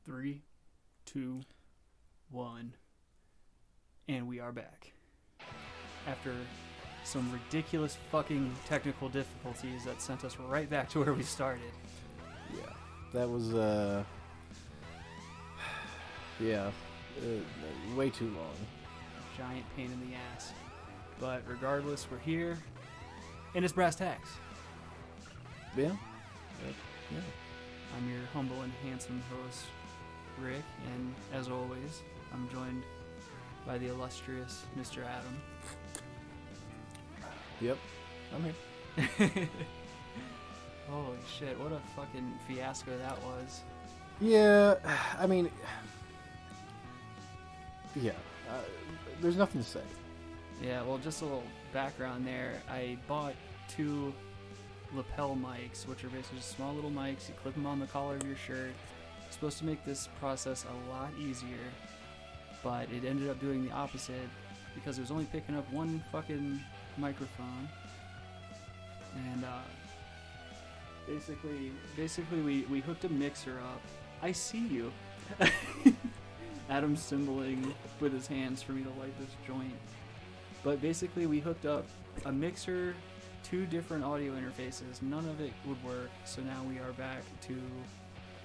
3, 2, 1. And we are back. After some ridiculous fucking technical difficulties that sent us right back to where we started. Yeah. That was, way too long. Giant pain in the ass. But regardless, we're here. And it's Brass Tacks. Yeah. Yeah. I'm your humble and handsome host, Rick. And as always, I'm joined by the illustrious Mr. Adam. Yep. I'm here. Holy shit, what a fucking fiasco that was. Yeah, I mean, yeah, there's nothing to say. Yeah, well, just a little background there. I bought 2 lapel mics, which are basically just small little mics. You clip them on the collar of your shirt. It's supposed to make this process a lot easier, but it ended up doing the opposite because it was only picking up one fucking microphone. And basically we hooked a mixer up. I see you. Adam's symboling with his hands for me to light this joint. But basically we hooked up a mixer, 2 different audio interfaces. None of it would work, so now we are back to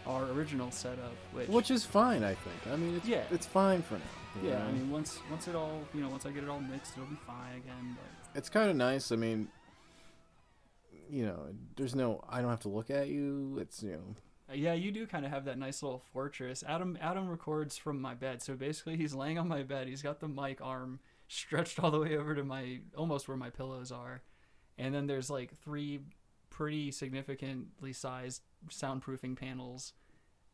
our original setup, which is fine, I think. I mean, it's fine for now. Yeah, know? I mean, once it all, once I get it all mixed, it'll be fine again. But it's kind of nice. I mean, there's I don't have to look at you. It's, Yeah, you do kind of have that nice little fortress. Adam records from my bed, so basically he's laying on my bed. He's got the mic arm stretched all the way over to almost where my pillows are, and then there's like 3 pretty significantly sized soundproofing panels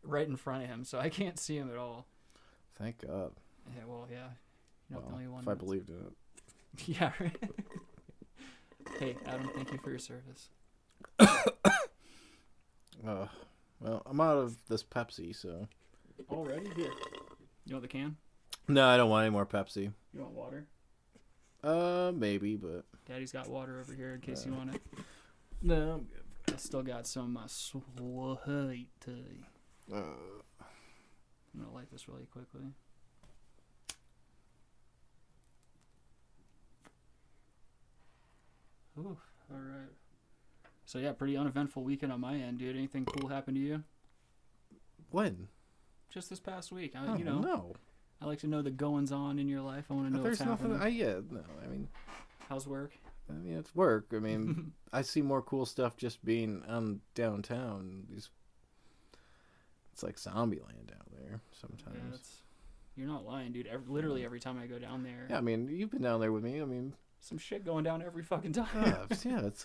right in front of him, so I can't see him at all. Thank God. Yeah, well, yeah. You're not the only one. If I believed in it. Yeah, right. Hey, Adam, thank you for your service. Well, I'm out of this Pepsi, so. Already? Here. You want the can? No, I don't want any more Pepsi. You want water? Maybe, but. Daddy's got water over here in case you want it. No, I'm good. I still got some of my sweet tea. I'm gonna light this really quickly. Ooh, alright. So yeah, pretty uneventful weekend on my end, dude. Anything cool happened to you? When? Just this past week. No. I like to know the goings on in your life. I want to know what's happening. I mean, how's work? I mean, it's work. I mean, I see more cool stuff just being on downtown. It's like Zombieland down there sometimes. Yeah, you're not lying, dude. Literally every time I go down there. Yeah, I mean, you've been down there with me. I mean, some shit going down every fucking time. Yeah, it's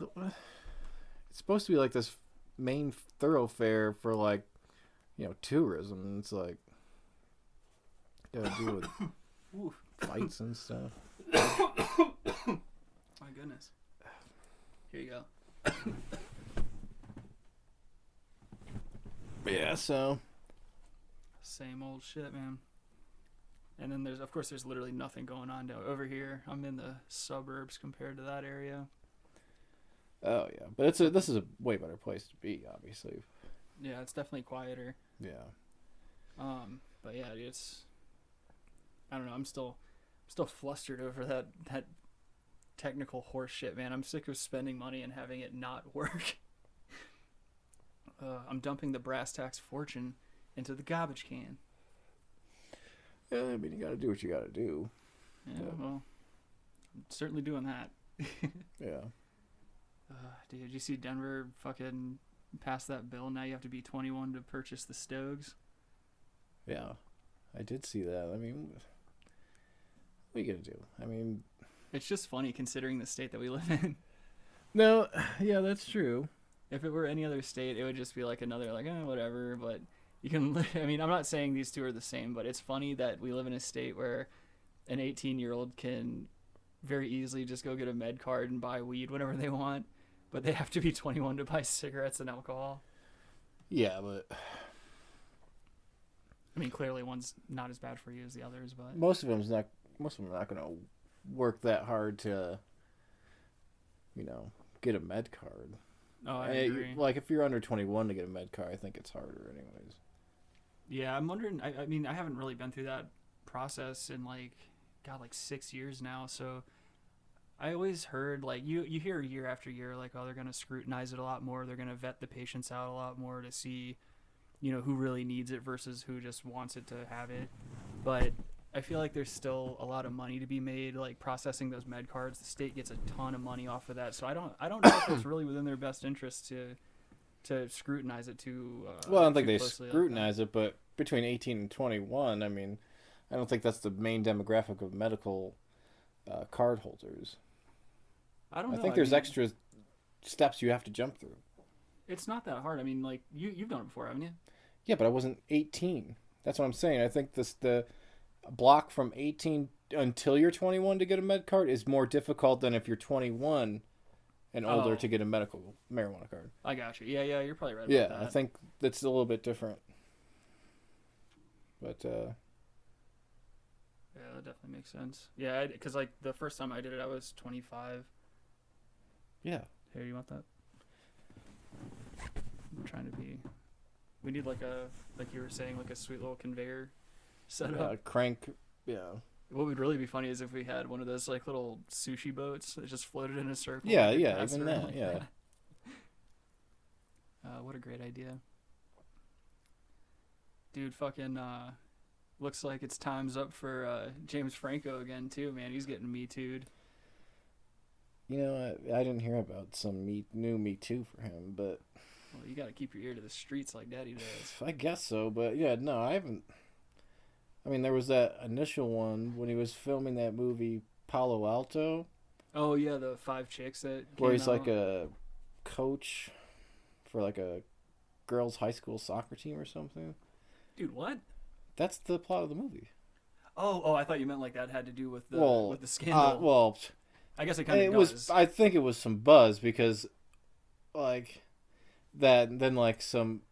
supposed to be like this main thoroughfare for like, tourism. And it's like, gotta do with fights and stuff. My goodness. Here you go. Yeah, so. Same old shit, man. And then there's literally nothing going on down over here. I'm in the suburbs compared to that area. Oh yeah, but this is a way better place to be, obviously. Yeah, it's definitely quieter. Yeah. But yeah, I don't know. I'm still flustered over that technical horse shit, man. I'm sick of spending money and having it not work. I'm dumping the Brass Tacks fortune into the garbage can. Yeah, I mean, you gotta do what you gotta do. Yeah, well, I'm certainly doing that. Yeah. Dude, did you see Denver fucking pass that bill? Now you have to be 21 to purchase the Stogs. Yeah, I did see that. I mean, what are you gonna do? I mean, it's just funny considering the state that we live in. No, yeah, that's true. If it were any other state, it would just be like another, like, whatever. But you can, I mean, I'm not saying these two are the same, but it's funny that we live in a state where an 18-year-old can very easily just go get a med card and buy weed whenever they want, but they have to be 21 to buy cigarettes and alcohol. Yeah, but I mean, clearly one's not as bad for you as the others, but most of them are not going to work that hard to, get a med card. Oh, I agree. Like if you're under 21 to get a med card, I think it's harder anyways. Yeah, I'm wondering. I mean, I haven't really been through that process in like, God, like 6 years now. So I always heard like you hear year after year like, oh, they're gonna scrutinize it a lot more. They're gonna vet the patients out a lot more to see, who really needs it versus who just wants it to have it. But I feel like there's still a lot of money to be made, like processing those med cards. The state gets a ton of money off of that, so I don't know if it's really within their best interest to scrutinize it too. Well, I don't think too they closely scrutinize it, but between 18 and 21, I mean, I don't think that's the main demographic of medical card holders. I don't know. I think there's extra steps you have to jump through. It's not that hard. I mean, like you've done it before, haven't you? Yeah, but I wasn't 18. That's what I'm saying. I think the block from 18 until you're 21 to get a med card is more difficult than if you're 21 and older to get a medical marijuana card. I got you. Yeah, you're probably right about that. Yeah, I think that's a little bit different. But yeah, that definitely makes sense. Yeah, because like the first time I did it, I was 25. Yeah. Here, you want that? I'm trying to be. We need like you were saying, like a sweet little conveyor set up. Crank. Yeah. What would really be funny is if we had one of those like little sushi boats that just floated in a circle. Yeah, even that. Yeah. What a great idea, dude. Fucking looks like it's time's up for James Franco again too, man. He's getting Me Too'd. You know, I didn't hear about some new Me Too for him, but well, you got to keep your ear to the streets like Daddy does. I guess so, but yeah, no, I haven't. I mean, there was that initial one when he was filming that movie Palo Alto. Oh yeah, the 5 chicks that where he's out. Like a coach for like a girls' high school soccer team or something. Dude, what? That's the plot of the movie. Oh, I thought you meant like that had to do with the scandal. Well, I guess it kind of does. I think it was some buzz because, like, that then like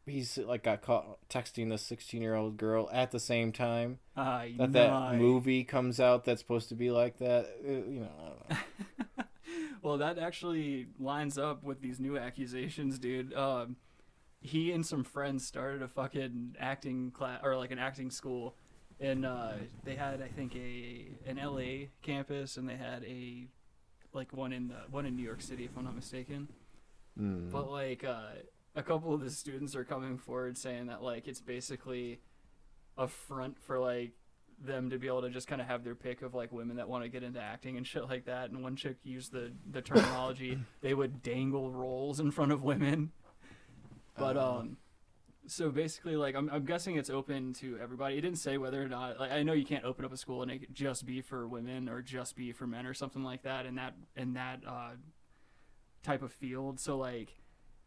he's like got caught texting this 16-year-old girl at the same time that movie comes out that's supposed to be like that. I don't know. Well, that actually lines up with these new accusations, dude. He and some friends started a fucking acting class or like an acting school, and they had I think an LA campus and they had a like one in New York City if I'm not mistaken. But like a couple of the students are coming forward saying that like it's basically a front for like them to be able to just kind of have their pick of like women that want to get into acting and shit like that. And one chick used the terminology they would dangle roles in front of women. But so basically like I'm guessing it's open to everybody. It didn't say whether or not like I know you can't open up a school and it could just be for women or just be for men or something like that in that type of field. So like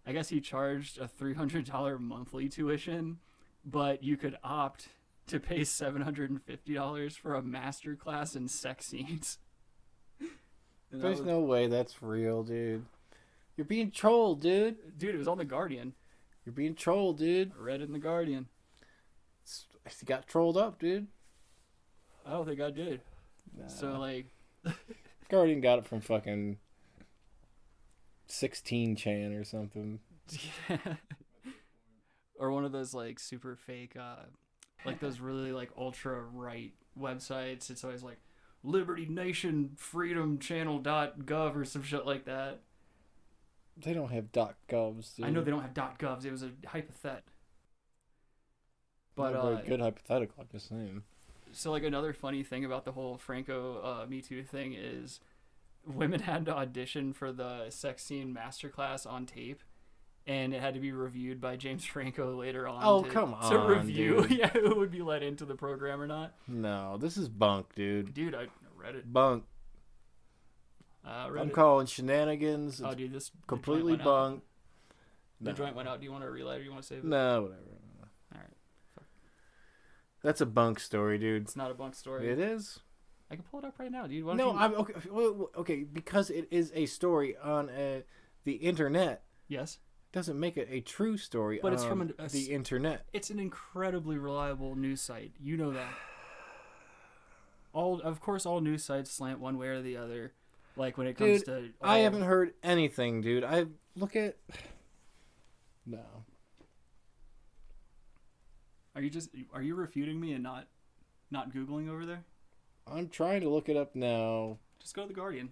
I guess he charged a $300 monthly tuition, but you could opt to pay $750 for a master class in sex scenes. There's no way that's real, dude. You're being trolled, dude. Dude, it was on The Guardian. You're being trolled, dude. I read it in The Guardian. He got trolled up, dude. I don't think I did. Nah. So, like... Guardian got it from fucking 16chan or something. Or one of those, like, super fake, like those really, like, ultra-right websites. It's always, like, libertynationfreedomchannel.gov or some shit like that. They don't have .govs, dude. I know they don't have .govs. It was a hypothet. But not a very good hypothetical, I'm just saying. So, like, another funny thing about the whole Franco Me Too thing is women had to audition for the sex scene masterclass on tape, and it had to be reviewed by James Franco later on. To review, dude. Yeah, who would be let into the program or not. No, this is bunk, dude. Dude, I read it. Bunk. I'm calling shenanigans. Oh, dude, this completely bunk. The joint went out. Do you want to relight it or you want to save it? No, whatever. All right. Fuck. That's a bunk story, dude. It's not a bunk story. It is. I can pull it up right now, dude. I'm okay. Okay, because it is a story on the internet. Yes. Doesn't make it a true story. But it's from the internet. It's an incredibly reliable news site. You know that. Of course, all news sites slant one way or the other. Like when it comes to... I haven't heard anything, dude. No. Are you refuting me and not Googling over there? I'm trying to look it up now. Just go to the Guardian.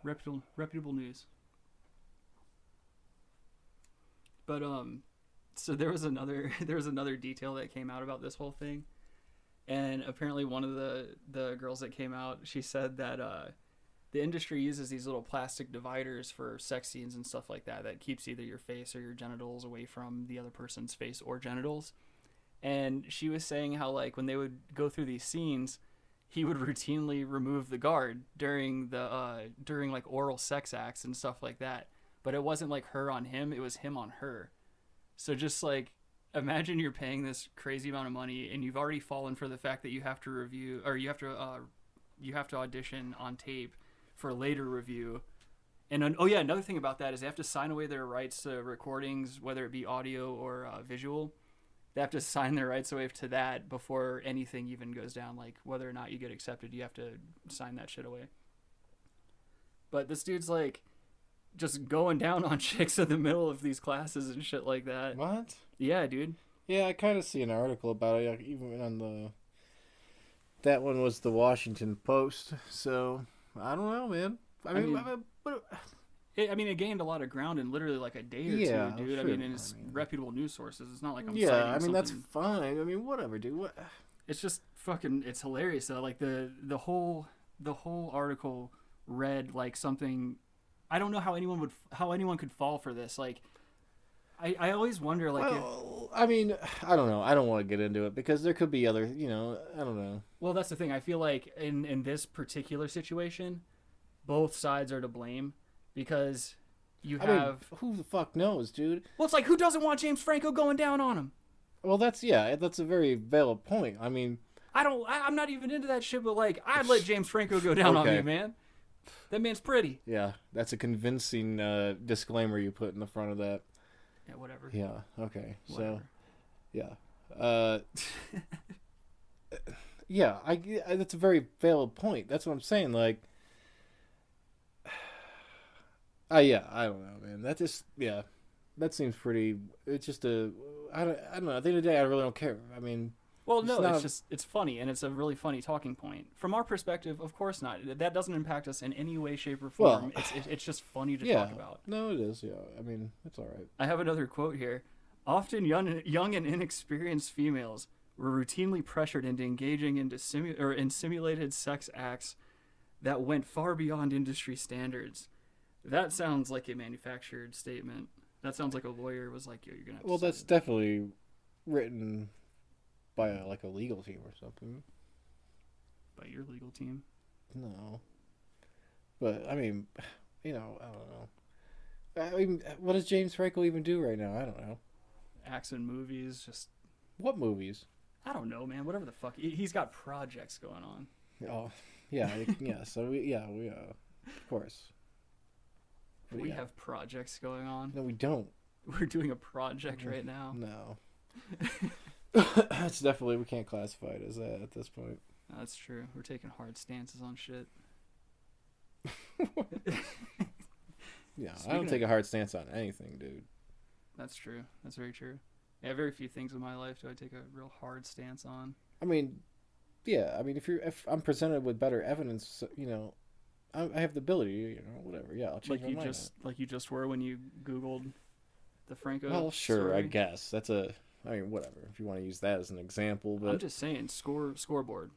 Reputable news. But so there was another detail that came out about this whole thing, and apparently one of the girls that came out, she said that the industry uses these little plastic dividers for sex scenes and stuff like that keeps either your face or your genitals away from the other person's face or genitals. And she was saying how, like, when they would go through these scenes, he would routinely remove the guard during like oral sex acts and stuff like that. But it wasn't like her on him, it was him on her. So just like, imagine you're paying this crazy amount of money and you've already fallen for the fact that you have to review, or you have to audition on tape for later review. And another thing about that is they have to sign away their rights to recordings, whether it be audio or visual. They have to sign their rights away to that before anything even goes down. Like, whether or not you get accepted, you have to sign that shit away. But this dude's like just going down on chicks in the middle of these classes and shit like that. What? Yeah, dude. Yeah, I kind of see an article about it, even on that one was the Washington Post. So I don't know, man. I mean, it gained a lot of ground in literally like a day or two, dude. Sure. I mean, and it's reputable news sources. It's not like I'm citing something. That's fine. I mean, whatever, dude. What? It's just fucking. It's hilarious though. Like the whole article read like something. I don't know how anyone could fall for this. Like, I always wonder. Like, I mean, I don't know. I don't want to get into it because there could be other. I don't know. Well, that's the thing. I feel like in this particular situation, both sides are to blame. Because you have... who the fuck knows, dude? Well, it's like, who doesn't want James Franco going down on him? Well, that's a very valid point. I mean... I'm not even into that shit, but, like, I'd let James Franco go down on me, man. That man's pretty. Yeah, that's a convincing disclaimer you put in the front of that. Yeah, whatever. Yeah, okay. Whatever. So, yeah. That's a very valid point. That's what I'm saying, like... yeah, I don't know, man. That seems pretty. It's just I don't know. At the end of the day, I really don't care. I mean, well, no, it's funny, and it's a really funny talking point from our perspective. Of course not. That doesn't impact us in any way, shape, or form. Well, it's just funny to talk about. No, it is. Yeah, I mean, it's all right. I have another quote here. Often young and inexperienced females were routinely pressured into engaging in simulated sex acts that went far beyond industry standards. That sounds like a manufactured statement. That sounds like a lawyer was like, "Yo, you're gonna." Have to that's definitely written by a legal team or something. By your legal team? No. But I mean, I don't know. I mean, what does James Franco even do right now? I don't know. Acts in movies, just. What movies? I don't know, man. Whatever the fuck. He's got projects going on. Oh, yeah, yeah. So we of course. We have projects going on. No, we don't. We're doing a project right now. No. It's definitely, we can't classify it as that at this point. No, that's true. We're taking hard stances on shit. Yeah, I don't take a hard stance on anything, dude. That's true. That's very true. Yeah, very few things in my life do I take a real hard stance on. I mean, yeah. I mean, if I'm presented with better evidence, I have the ability, whatever. Yeah, I'll change my mind. Like you just were when you Googled the Franco. Well, sure, story. I guess I mean, whatever. If you want to use that as an example, but I'm just saying, scoreboard.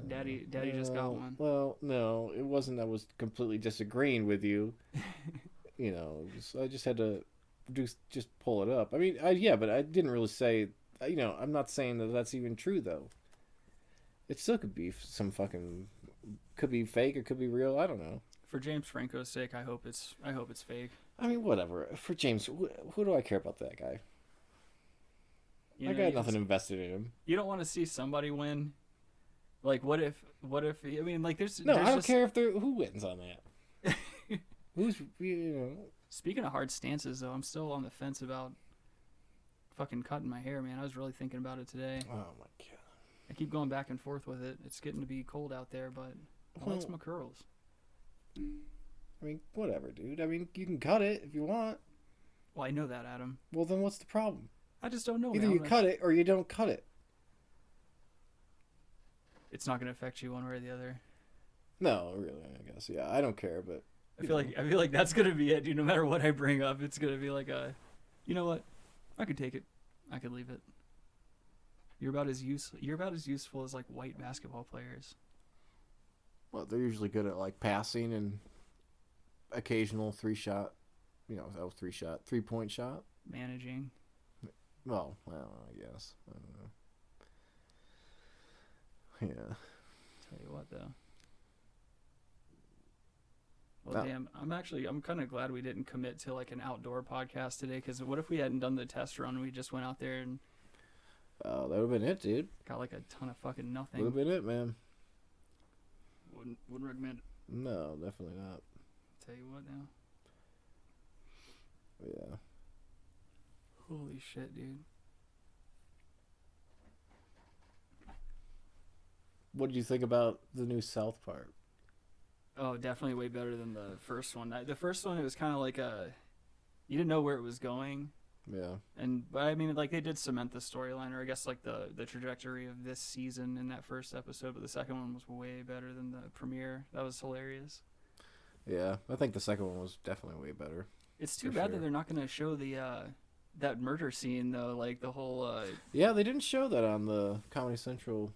Daddy just got one. Well, no, it wasn't. I was completely disagreeing with you. I just had to just pull it up. I mean, but I didn't really say. I'm not saying that that's even true though. It still could be some fucking. Could be fake or could be real. I don't know. For James Franco's sake, I hope it's fake. I mean, whatever. For James, who do I care about that guy? I got nothing invested in him. You don't want to see somebody win. Like, what if? I mean, like, there's no. I don't care if who wins on that. Who's Speaking of hard stances, though, I'm still on the fence about fucking cutting my hair, man. I was really thinking about it today. Oh my god. I keep going back and forth with it. It's getting to be cold out there, but I like my curls. I mean, whatever, dude. I mean, you can cut it if you want. Well, I know that, Adam. Well, then what's the problem? I just don't know. Either man. you cut it or you don't cut it. It's not gonna affect you one way or the other. No, really, I guess. Yeah, I don't care, but I feel like that's gonna be it, dude. No matter what I bring up, it's gonna be like you know what? I could take it. I could leave it. You're about as useful as like white basketball players. well, they're usually good at like passing and occasional 3-shot. You know, that was 3-point shot. Managing. Well, I don't know, I guess. I don't know. Yeah. Tell you what, though. Well, damn, I'm kind of glad we didn't commit to like an outdoor podcast today, because what if we hadn't done the test run? We just went out there and Oh, that would have been it, dude. got like a ton of fucking nothing. Would have been it, man. Wouldn't recommend it. No, definitely not. Tell you what, now. Yeah. Holy shit, dude. What did you think about the new South Park? Oh, definitely way better than the first one. The first one, it was kind of like you didn't know where it was going. Yeah. But I mean, like, they did cement the storyline, or I guess like the trajectory of this season in that first episode. But the second one was way better than the premiere. That was hilarious. Yeah, I think the second one was definitely way better. It's too bad that they're not going to show the that murder scene though, like the whole. Yeah, they didn't show that on the Comedy Central.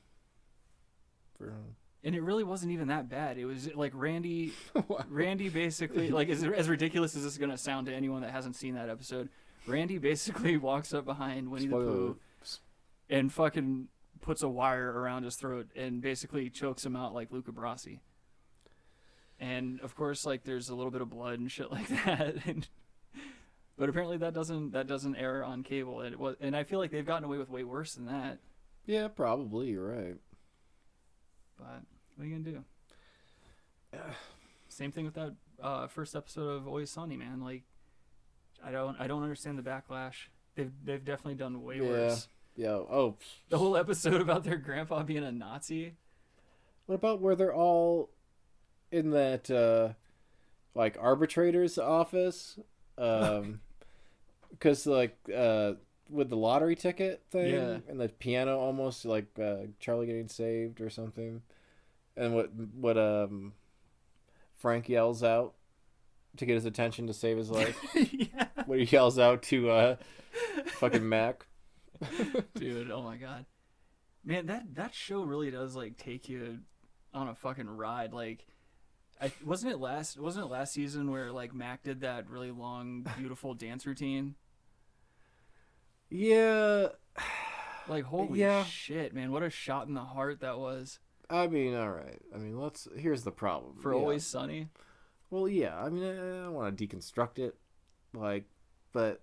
And it really wasn't even that bad. It was like Randy basically, like, as ridiculous as this is going to sound to anyone that hasn't seen that episode, Randy basically walks up behind Winnie the Pooh and fucking puts a wire around his throat and basically chokes him out like Luca Brasi. And of course, like, there's a little bit of blood and shit like that. But apparently that doesn't air on cable. And I feel like they've gotten away with way worse than that. Yeah, probably. You're right. But what are you gonna do? Same thing with that first episode of Always Sunny, man. Like, I don't understand the backlash. They've definitely done way worse. Yeah. Oh, the whole episode about their grandpa being a Nazi. What about where they're all in that like arbitrator's office? Because like with the lottery ticket thing, yeah, and the piano, almost like Charlie getting saved or something, and what Frank yells out to get his attention to save his life. Yeah. When he yells out to fucking Mac. Dude, oh my god, man, that show really does like take you on a fucking ride. Like, wasn't it last season where like Mac did that really long, beautiful dance routine? Yeah. Like, holy shit, man, what a shot in the heart that was. I mean, all right. I mean, here's the problem. For Always Sunny? Well, yeah. I mean, I don't want to deconstruct it, like, but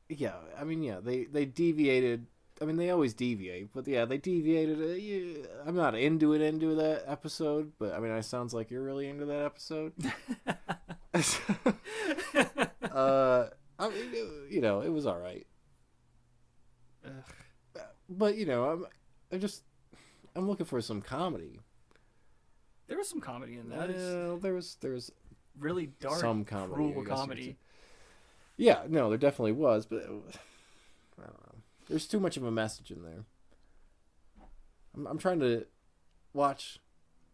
yeah. I mean, yeah. They deviated. I mean, they always deviate, but yeah, they deviated. I'm not into that episode, but I mean, it sounds like you're really into that episode. I mean, it was all right. But I'm looking for some comedy. There was some comedy in that. There was really dark, some comedy, cruel comedy. Yeah, no, there definitely was, but I don't know. There's too much of a message in there. I'm trying to watch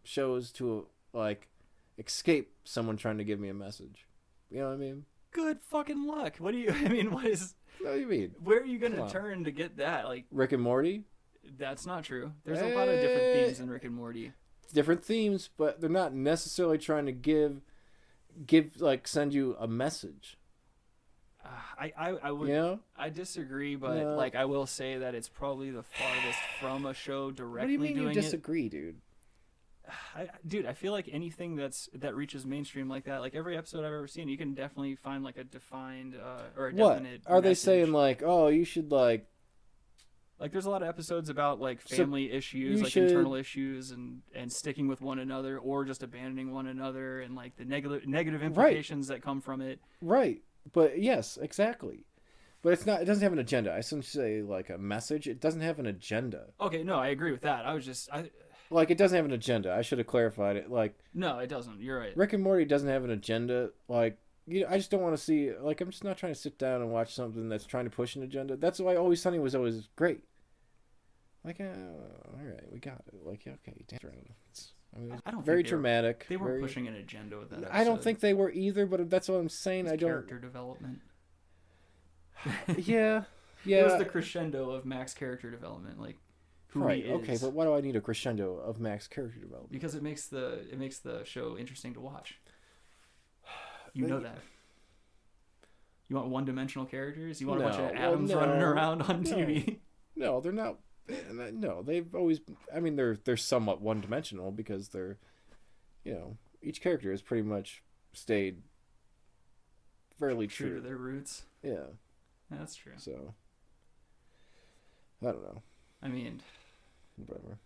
shows to like escape someone trying to give me a message. You know what I mean? Good fucking luck. What do you? I mean, what is? What do you mean? Where are you gonna turn to get that? Like Rick and Morty? That's not true. There's a lot of different themes in Rick and Morty. Different themes, but they're not necessarily trying to give like send you a message. I would I disagree, but like I will say that it's probably the farthest from a show directly doing it. What do you mean you disagree, dude? Dude, I feel like anything that reaches mainstream like that, like every episode I've ever seen, you can definitely find like a defined or a definite What? Are they message. saying like, oh, you should like there's a lot of episodes about like family issues, like internal issues and sticking with one another or just abandoning one another and like the negative implications that come from it. Right. But yes, exactly. But it doesn't have an agenda. I shouldn't say like a message. It doesn't have an agenda. Okay, no, I agree with that. Like, it doesn't have an agenda. I should have clarified it. Like, no, it doesn't. You're right. Rick and Morty doesn't have an agenda. Like, I just don't want to see, like, I'm just not trying to sit down and watch something that's trying to push an agenda. That's why Always Sunny was always great. Like, all right, we got it. Like, okay, dance around. I don't very think dramatic. They weren't pushing an agenda with that episode. I don't think they were either, but that's what I'm saying. I don't. Character development. Yeah. It was the crescendo of Mac's character development, like who he is. Okay, but why do I need a crescendo of Mac's character development? Because it makes the show interesting to watch. You know that. You want one-dimensional characters? You want a bunch of atoms running around on TV? No, they're not. No, they've always. I mean, they're somewhat one-dimensional because they're, each character has pretty much stayed fairly true to their roots. Yeah, that's true. So, I don't know. I mean, whatever.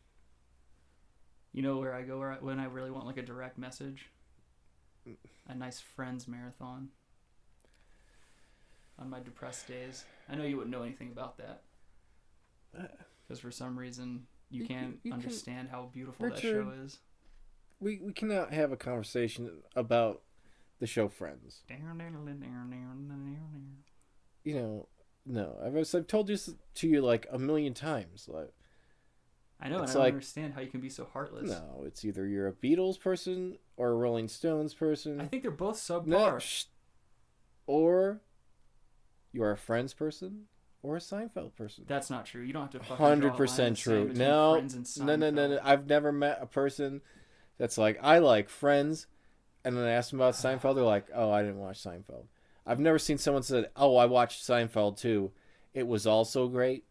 You know where I go when I really want like a direct message? A nice Friends marathon. On my depressed days. I know you wouldn't know anything about that. Because for some reason you can't understand how beautiful Richard, that show is. We cannot have a conversation about the show Friends. No. I've told this to you like a million times. Like, I know, and I don't understand how you can be so heartless. No, it's either you're a Beatles person or a Rolling Stones person. I think they're both subpar. No, or you're a Friends person or a Seinfeld person. That's not true. You don't have to fucking 100% true. No. I've never met a person that's like, I like Friends, and then I ask them about Seinfeld. They're like, oh, I didn't watch Seinfeld. I've never seen someone say, oh, I watched Seinfeld too. It was also great.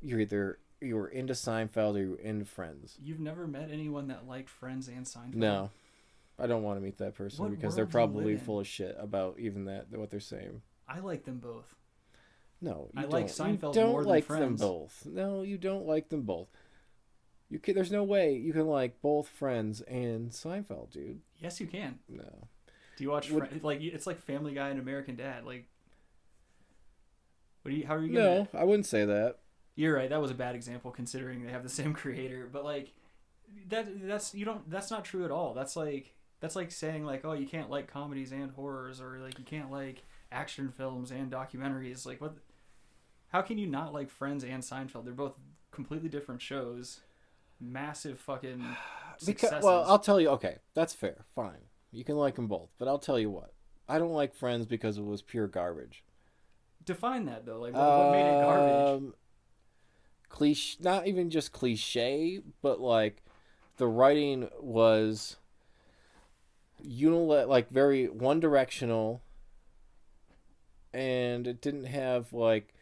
You were into Seinfeld or you were into Friends. You've never met anyone that liked Friends and Seinfeld? No. I don't want to meet that person because they're probably full of shit about even what they're saying. I like them both. No, I like Seinfeld more than like Friends. Them both. No, you don't like them both. There's no way you can like both Friends and Seinfeld, dude. Yes, you can. No. Do you watch it's like Family Guy and American Dad? Like, how are you gonna? No, I wouldn't say that. You're right. That was a bad example considering they have the same creator. But like, that's not true at all. That's like saying like, oh, you can't like comedies and horrors, or like you can't like action films and documentaries. Like, what? How can you not like Friends and Seinfeld? They're both completely different shows. Massive fucking successes. Well, I'll tell you. Okay, that's fair. Fine, you can like them both, but I'll tell you what. I don't like Friends because it was pure garbage. Define that though. Like, what made it garbage? Cliche, not even just cliche, but like the writing was like very one directional, and it didn't have like.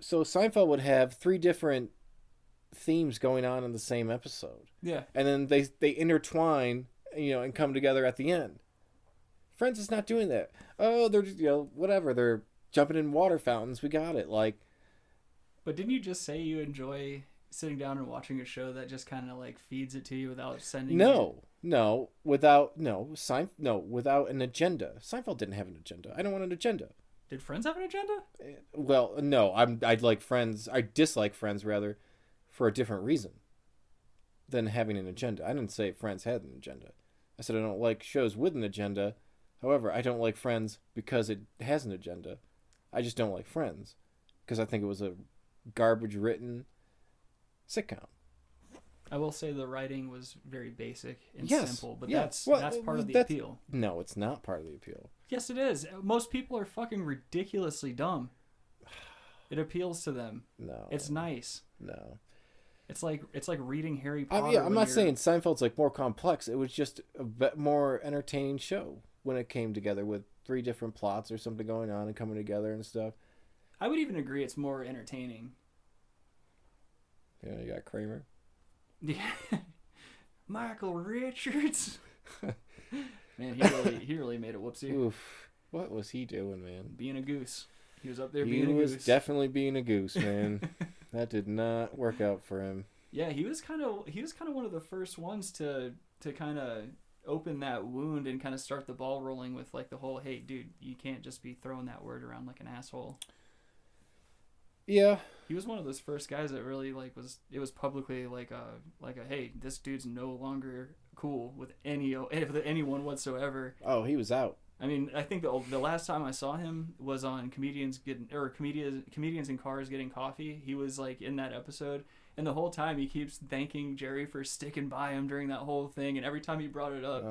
So Seinfeld would have 3 different themes going on in the same episode. Yeah, and then they intertwine, and come together at the end. Friends is not doing that. Oh, they're whatever. They're jumping in water fountains. We got it. Like. But didn't you just say you enjoy sitting down and watching a show that just kind of like feeds it to you without sending? Without an agenda. Seinfeld didn't have an agenda. I don't want an agenda. Did Friends have an agenda? Well, no. I'd like Friends. I dislike Friends rather, for a different reason than having an agenda. I didn't say Friends had an agenda. I said I don't like shows with an agenda. However, I don't like Friends because it has an agenda. I just don't like Friends because I think it was a garbage written sitcom. I will say the writing was very basic and simple, but that's part of the appeal. No, it's not part of the appeal. Yes, it is. Most people are fucking ridiculously dumb. It appeals to them. No, it's nice. No, it's like reading Harry Potter. I'm not saying Seinfeld's like more complex. It was just a bit more entertaining show when it came together with 3 different plots or something going on and coming together and stuff. I would even agree it's more entertaining. Yeah, you got Kramer. Yeah, Michael Richards. Man, he really made a whoopsie. Oof, what was he doing, man? Being a goose. He was up there being a goose. He was definitely being a goose, man. That did not work out for him. Yeah, he was kind of one of the first ones to kind of open that wound and kind of start the ball rolling with like the whole, hey, dude, you can't just be throwing that word around like an asshole. Yeah, he was one of those first guys that really like was publicly like a hey, this dude's no longer cool with anyone whatsoever. Oh, he was out. I mean, I think the last time I saw him was on comedians in cars getting coffee. He was like in that episode, and the whole time he keeps thanking Jerry for sticking by him during that whole thing. And every time he brought it up,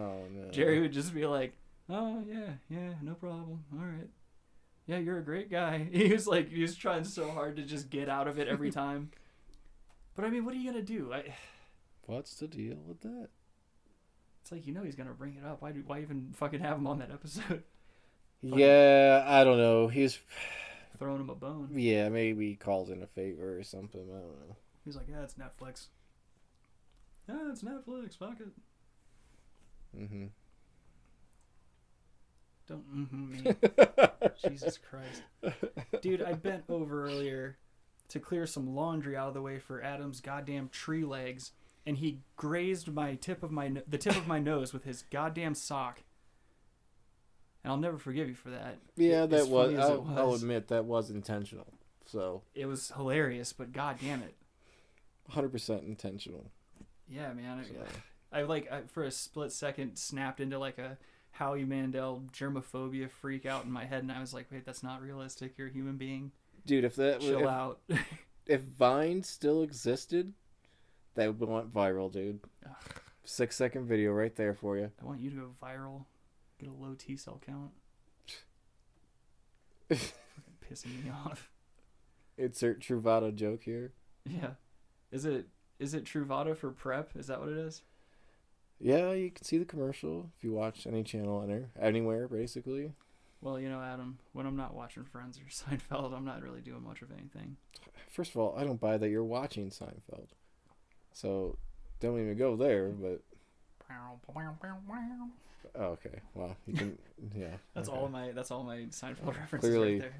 Jerry would just be like, "Oh yeah, no problem. All right, yeah, you're a great guy." He was trying so hard to just get out of it every time. But I mean, what are you gonna do? What's the deal with that? It's like, he's gonna bring it up. Why even fucking have him on that episode? Yeah, I don't know. He's throwing him a bone. Yeah, maybe he called in a favor or something. I don't know. He's like, yeah, it's Netflix. Yeah, it's Netflix. Fuck it. Mm-hmm. Don't me. Jesus Christ. Dude, I bent over earlier to clear some laundry out of the way for Adam's goddamn tree legs, and he grazed the tip of my nose with his goddamn sock. And I'll never forgive you for that. Yeah, that was. I'll admit that was intentional. So it was hilarious, but god damn it, 100% intentional. Yeah, man. I for a split second snapped into like a Howie Mandel germophobia freak out in my head, and I was like, wait, that's not realistic. You're a human being. Dude, chill out. If Vine still existed, that would went viral, dude. Ugh. 6-second video right there for you. I want you to go viral. Get a low T-cell count. Pissing me off. Insert Truvada joke here. Yeah. Is it Truvada for PrEP? Is that what it is? Yeah, you can see the commercial if you watch any channel anywhere, basically. Well, Adam, when I'm not watching Friends or Seinfeld, I'm not really doing much of anything. First of all, I don't buy that you're watching Seinfeld. So, don't even go there, but... Oh, okay. Well, you can... Yeah. That's okay. all my Seinfeld references Clearly right there.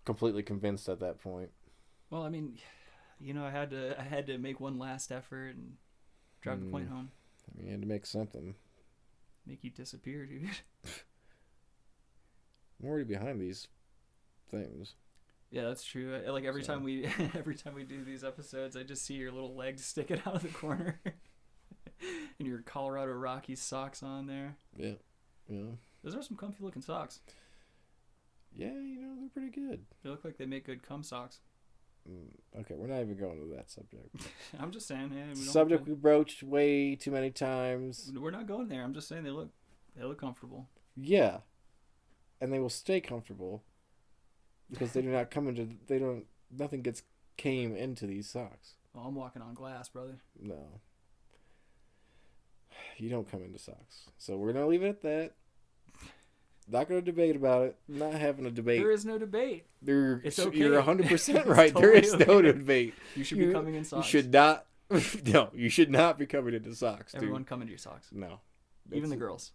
Completely convinced at that point. Well, I mean, I had to make one last effort and drive the point home. I mean, you had to make something. Make you disappear, dude. I'm already behind these things. Yeah, that's true. Like every time we do these episodes, I just see your little legs sticking out of the corner, and your Colorado Rockies socks on there. Yeah, yeah. Those are some comfy looking socks. Yeah, they're pretty good. They look like they make good cum socks. Okay, we're not even going to that subject. I'm just saying, subject we broached way too many times. We're not going there. I'm just saying they look comfortable. Yeah, and they will stay comfortable because they do not come into. Nothing came into these socks. Oh, I'm walking on glass, brother. No, you don't come into socks. So we're gonna leave it at that. Not going to debate about it. Not having a debate. There is no debate. It's okay. You're 100% right. Totally there is no debate. You should be coming in socks. You should not. No, you should not be coming into socks. Everyone come into your socks. No, even the girls.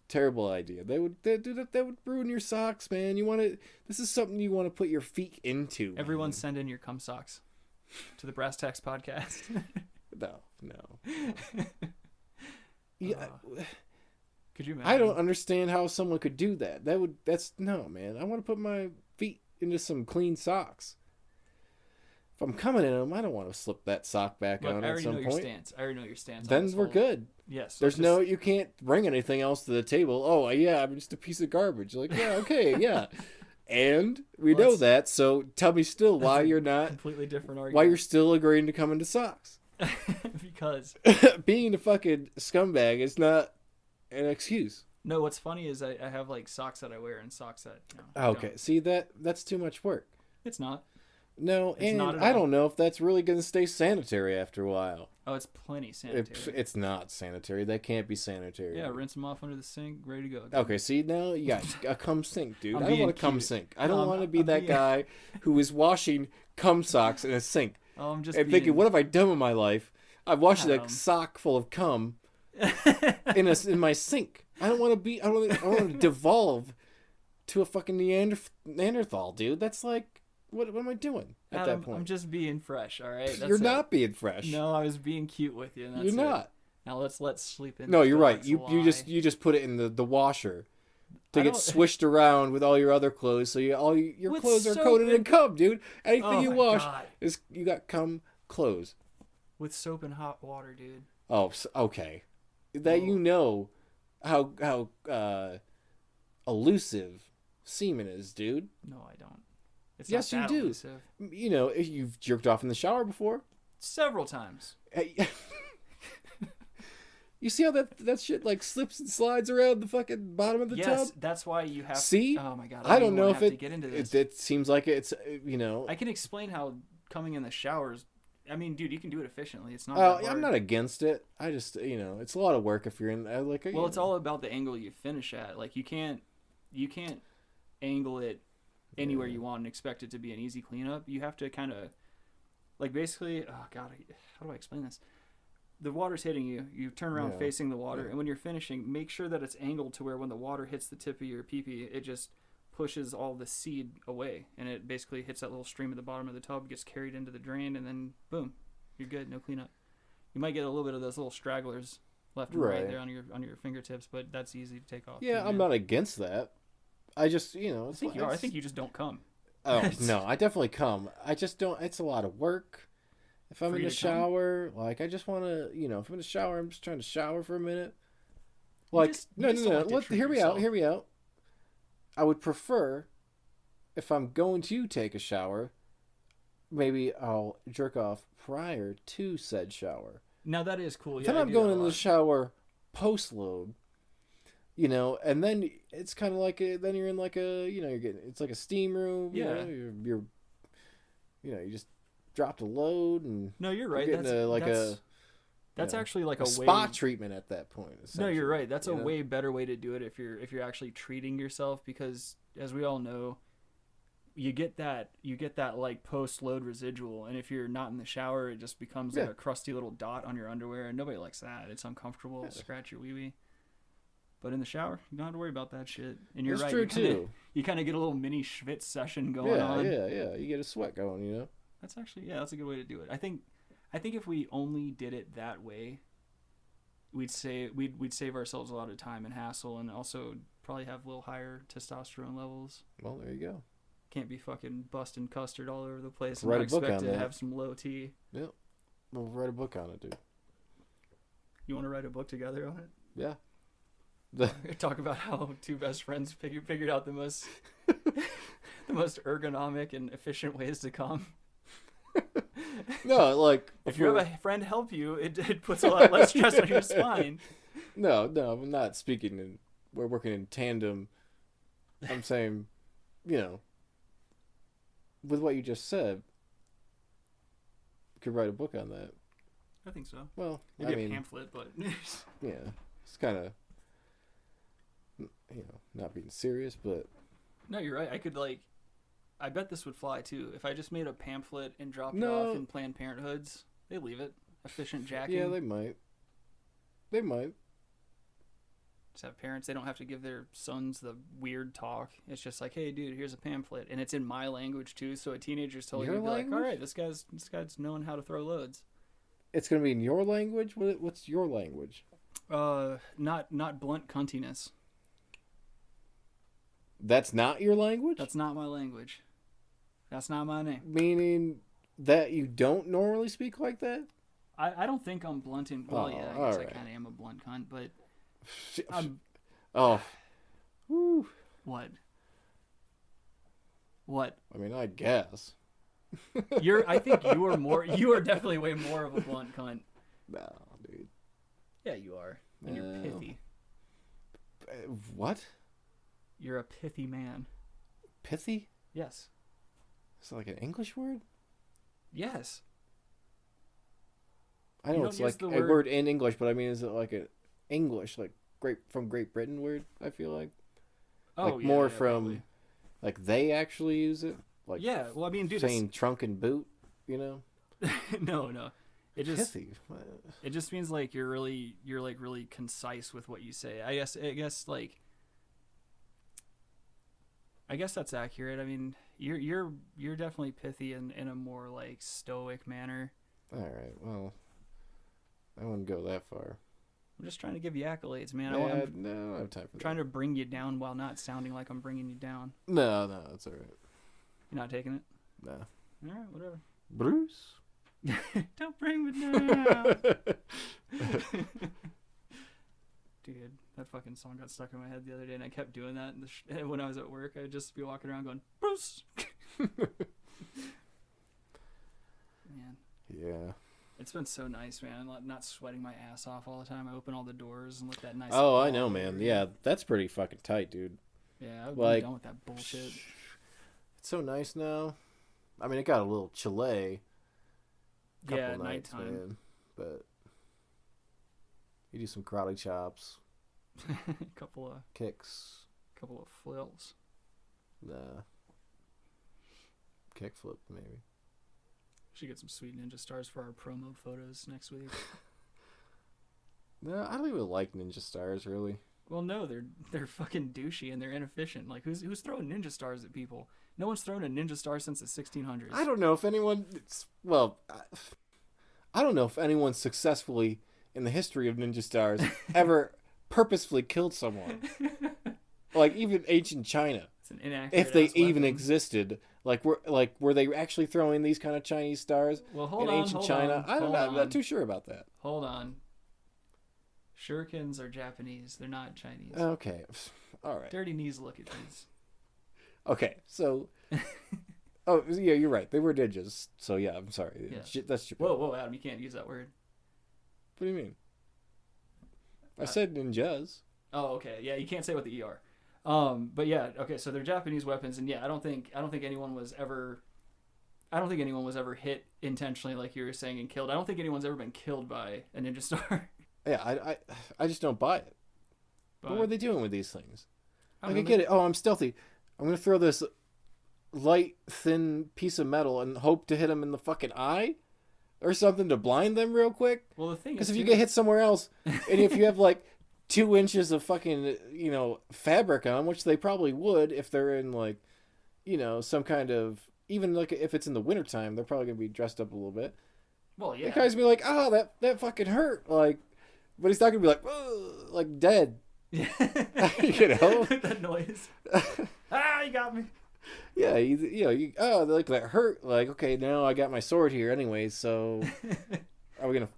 Terrible idea. That would ruin your socks, man. This is something you want to put your feet into. Everyone, send in your cum socks to the Brass Tacks podcast. No. Yeah. Could you imagine? I don't understand how someone could do that. No, man. I want to put my feet into some clean socks. If I'm coming in them, I don't want to slip that sock back on at some point. I already know your stance. Then we're good. Yes. You can't bring anything else to the table. Oh, yeah, I'm just a piece of garbage. Like, yeah, okay, yeah. And we know that, so tell me still why you're not... Completely different argument. Why you're still agreeing to come into socks. Because... Being a fucking scumbag is not an excuse. No, what's funny is I have like socks that I wear and socks that okay, see that's too much work. It's not. No, it's not at all. I don't know if that's really going to stay sanitary after a while. Oh, it's plenty sanitary. It's not sanitary. That can't be sanitary. Yeah, rinse them off under the sink, ready to go. Dude. Okay, see now you got a cum sink, dude. I don't want a cum sink. I don't want to be that guy who is washing cum socks in a sink. Oh, I'm just thinking, what have I done with my life? I've washed a sock full of cum in my sink. I want to devolve to a fucking Neanderthal, dude. That's like, what am I doing at that point? I'm just being fresh, all right? You're not being fresh. No, I was being cute with you. And that's you're not. Now let's sleep in. No, you're right. You just put it in the washer to get swished around with all your other clothes, so your clothes are coated in cum, dude. Anything you wash is you got cum clothes. With soap and hot water, dude. Oh, okay. how elusive semen is, dude. No, I don't. It's Yes, not that you do. elusive. You know, if you've jerked off in the shower before. Several times. Hey, you see how that shit like slips and slides around the fucking bottom of the tub? Yes, that's why you have. See? Oh my god! I don't know if to get into this. It seems like it's you know. I can explain how coming in the showers. I mean, dude, you can do it efficiently. It's not. I'm not against it. I just it's a lot of work if you're in like. Well, it's all about the angle you finish at. Like you can't angle it anywhere you want and expect it to be an easy cleanup. You have to kind of like basically. Oh god, how do I explain this? The water's hitting you. You turn around facing the water, and when you're finishing, make sure that it's angled to where when the water hits the tip of your pee-pee, it just pushes all the seed away, and it basically hits that little stream at the bottom of the tub, gets carried into the drain, and then boom, you're good. No cleanup. You might get a little bit of those little stragglers left and right there on your fingertips, but that's easy to take off. Yeah, I'm not against that. I just I think you are. I think you just don't come. Oh no, I definitely come. I just don't. It's a lot of work. If I'm in the shower, like I just want to, if I'm in the shower, I'm just trying to shower for a minute. Like no. Hear me out. I would prefer, if I'm going to take a shower, maybe I'll jerk off prior to said shower. Now that is cool. Then I'm going in the shower post load. And then it's kind of like then you're in like you're getting, it's like a steam room. Yeah. You're you just dropped a load and no, you're right. That's actually like a spa treatment at that point. No, you're right. That's a way better way to do it if you're actually treating yourself, because as we all know, you get that like post load residual, and if you're not in the shower, it just becomes like a crusty little dot on your underwear, and nobody likes that. It's uncomfortable. Scratch your wee wee. But in the shower, you don't have to worry about that shit. And you're right. That's true too. You kind of get a little mini schwitz session going on. Yeah. You get a sweat going. That's actually that's a good way to do it. I think if we only did it that way, we'd save ourselves a lot of time and hassle, and also probably have a little higher testosterone levels. Well, there you go. Can't be fucking busting custard all over the place. Write a book on to that. Have some low T. Yep. We'll write a book on it, dude. You want to write a book together on it? Yeah. Talk about how two best friends figured out the most ergonomic and efficient ways to come. No, like if you have a friend help you, it puts a lot less stress on your spine. No, I'm not speaking we're working in tandem. I'm saying, with what you just said, you could write a book on that. I think so. Well, maybe a pamphlet, but yeah, it's kind of not being serious, but no, you're right. I bet this would fly too. If I just made a pamphlet and dropped it off in Planned Parenthoods, they leave it. Efficient jacking. Yeah, they might. Just have parents. They don't have to give their sons the weird talk. It's just like, hey, dude, here's a pamphlet, and it's in my language too. So a teenager's totally gonna be like, all right, this guy's knowing how to throw loads. It's gonna be in your language. What's your language? Not blunt cuntiness. That's not your language? That's not my language. That's not my name. Meaning that you don't normally speak like that? I don't think I'm blunt in... Well, yeah, I guess I kind of am a blunt cunt, but... Whew. What? I mean, I guess. I think you are definitely way more of a blunt cunt. No, dude. Yeah, you are. And you're pithy. What? You're a pithy man. Pithy? Yes. Is it like an English word? Yes. I know it's like a word in English, but I mean, is it like an English, like from Great Britain word? I feel like. More from, probably. Like they actually use it. Like yeah, well, I mean, dude, saying trunk and boot, No. It just pithy. It just means like you're really concise with what you say. I guess that's accurate. I mean, you're definitely pithy in a more like stoic manner. All right. Well, I wouldn't go that far. I'm just trying to give you accolades, man. No, I don't have time for that. Trying to bring you down while not sounding like I'm bringing you down. No, that's all right. You're not taking it? No. All right, whatever. Bruce? Don't bring me down. Dude, that fucking song got stuck in my head the other day, and I kept doing that when I was at work. I'd just be walking around going, Bruce! Man. Yeah. It's been so nice, man. Not sweating my ass off all the time. I open all the doors and let that nice... Oh, I know, man. Yeah, that's pretty fucking tight, dude. Yeah, I would be done with that bullshit. It's so nice now. I mean, it got a little chilly. Yeah, nights, nighttime. Man, but you do some karate chops. couple of kicks. Couple of flips. Nah. Kickflip, maybe. Should get some sweet ninja stars for our promo photos next week. No, I don't even like ninja stars, really. Well, no, they're fucking douchey and they're inefficient. Like, who's throwing ninja stars at people? No one's thrown a ninja star since the 1600s. I don't know if anyone... Well, I don't know if anyone successfully, in the history of ninja stars, ever purposefully killed someone. Like, even ancient China. It's an inaccurate if they weapon. even existed. Were they actually throwing these kind of Chinese stars in ancient China? I'm not too sure about that. Hold on. Shurikens are Japanese. They're not Chinese. Okay. All right. Dirty knees look at these. Okay, so... Oh, yeah, you're right. They were ninjas. So, yeah, I'm sorry. Yeah. That's stupid. Whoa, Adam, you can't use that word. What do you mean? I said ninjas. Oh, okay. Yeah, you can't say what the ER. But yeah, okay, so they're Japanese weapons, and yeah, I don't think anyone was ever hit intentionally, like you were saying, and killed. I don't think anyone's ever been killed by a ninja star. Yeah, I just don't buy it. But, what were they doing with these things? I get it. Oh, I'm stealthy. I'm gonna throw this light, thin piece of metal and hope to hit them in the fucking eye, or something to blind them real quick. Well, the thing is, because if you get hit somewhere else, and if you have like 2 inches of fucking fabric on, which they probably would if they're in like some kind of, even like if it's in the wintertime, they're probably gonna be dressed up a little bit. Well, yeah. The guy's gonna be like, oh, that fucking hurt, like, but he's not gonna be like dead. Yeah. That noise. You got me. Yeah, like that hurt. Like, okay, now I got my sword here anyway, so are we gonna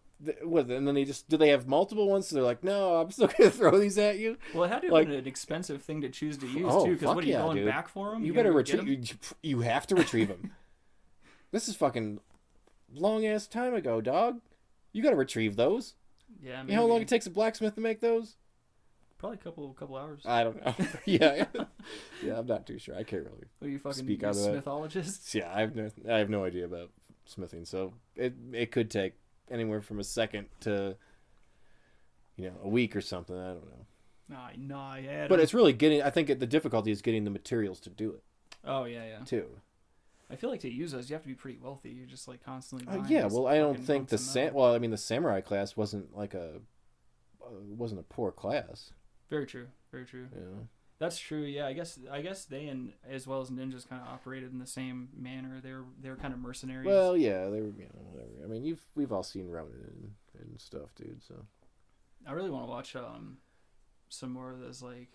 what? And then do they have multiple ones? So they're like, no, I'm still gonna throw these at you. Well, it had to have been an expensive thing to choose to use too, because what are you going back for them? You better retrieve. You have to retrieve them. This is fucking long ass time ago, dog. You gotta retrieve those. Yeah. You know how long it takes a blacksmith to make those? Probably a couple hours. I don't know. Yeah, I'm not too sure. I can't really. Are you fucking speak out of that. smithologists? Yeah, I have no idea about smithing, so it could take anywhere from a second to a week or something. I don't know. Nah, yeah. But it's really getting. I think the difficulty is getting the materials to do it. Oh yeah. Too. I feel like to use those, you have to be pretty wealthy. You're just like constantly. Yeah, well, I don't think the samurai class wasn't like wasn't a poor class. Very true. Yeah. That's true. Yeah, I guess they and as well as ninjas kind of operated in the same manner. They were kind of mercenaries. Well, yeah, they were whatever. I mean, we've all seen Ronin and stuff, dude. So I really want to watch some more of those like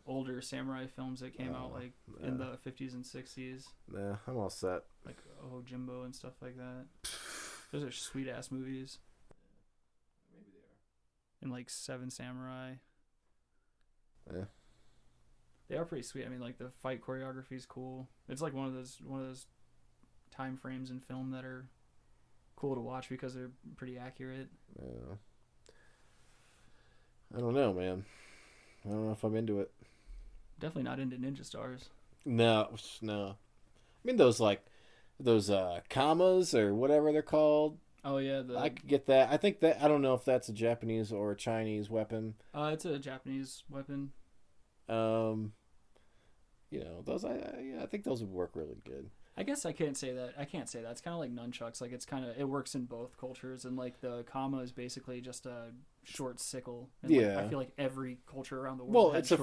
older samurai films that came out like in the 50s and 60s. Nah, I'm all set. Like Jimbo and stuff like that. Those are sweet ass movies. Maybe they are. And like Seven Samurai. Yeah. They are pretty sweet. I mean, like the fight choreography is cool. It's like one of those time frames in film that are cool to watch because they're pretty accurate. Yeah. I don't know, man. I don't know if I'm into it. Definitely not into ninja stars. No. I mean those commas or whatever they're called. Oh yeah, I could get that. I think that I don't know if that's a Japanese or a Chinese weapon. It's a Japanese weapon. Those I think those would work really good. I guess I can't say that. It's kind of like nunchucks. Like it works in both cultures, and like the kama is basically just a short sickle. And yeah. I feel like every culture around the world. Well, it's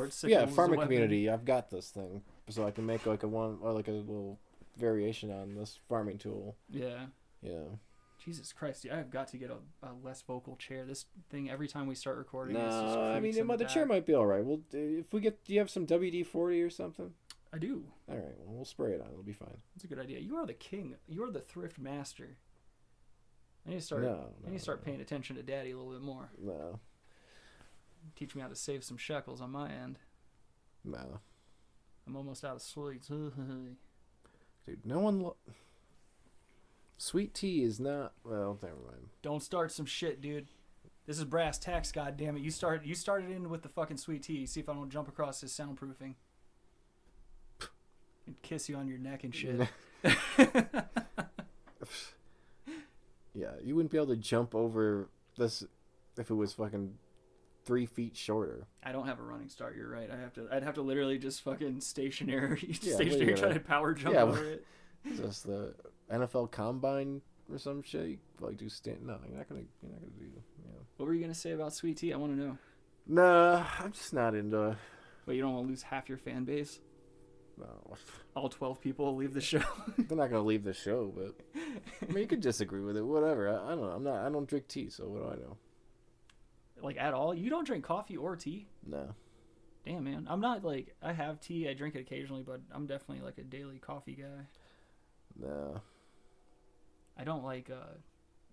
farming community. I've got this thing, so I can make like a little variation on this farming tool. Yeah. Yeah. Jesus Christ, I've got to get a less vocal chair. This thing, every time we start recording, no, I mean, the chair might be all right. Well, if we get, do you have some WD-40 or something? I do. All right, well, we'll spray it on. It'll be fine. That's a good idea. You are the king. You are the thrift master. I need to start. I need to start paying attention to Daddy a little bit more. No. Teach me how to save some shekels on my end. No. I'm almost out of sweets. Dude, no one... Sweet tea is not... Well, never mind. Don't start some shit, dude. This is brass tacks, goddammit. You started in with the fucking sweet tea. See if I don't jump across his soundproofing. And kiss you on your neck and shit. Yeah, you wouldn't be able to jump over this if it was fucking 3 feet shorter. I don't have a running start. You're right. I'd have to literally just fucking stationary Yeah, try to power jump over it. Just the NFL Combine or some shit. You like do stand? No, you're not gonna do. Yeah. What were you gonna say about sweet tea? I want to know. Nah, I'm just not into. Wait, you don't want to lose half your fan base? No. All 12 people will leave the show. They're not gonna leave the show, but I mean, you could disagree with it. Whatever. I don't know. I don't drink tea, so what do I know? Like at all? You don't drink coffee or tea? No. Damn, man. I'm not like I have tea. I drink it occasionally, but I'm definitely like a daily coffee guy. No. I don't like.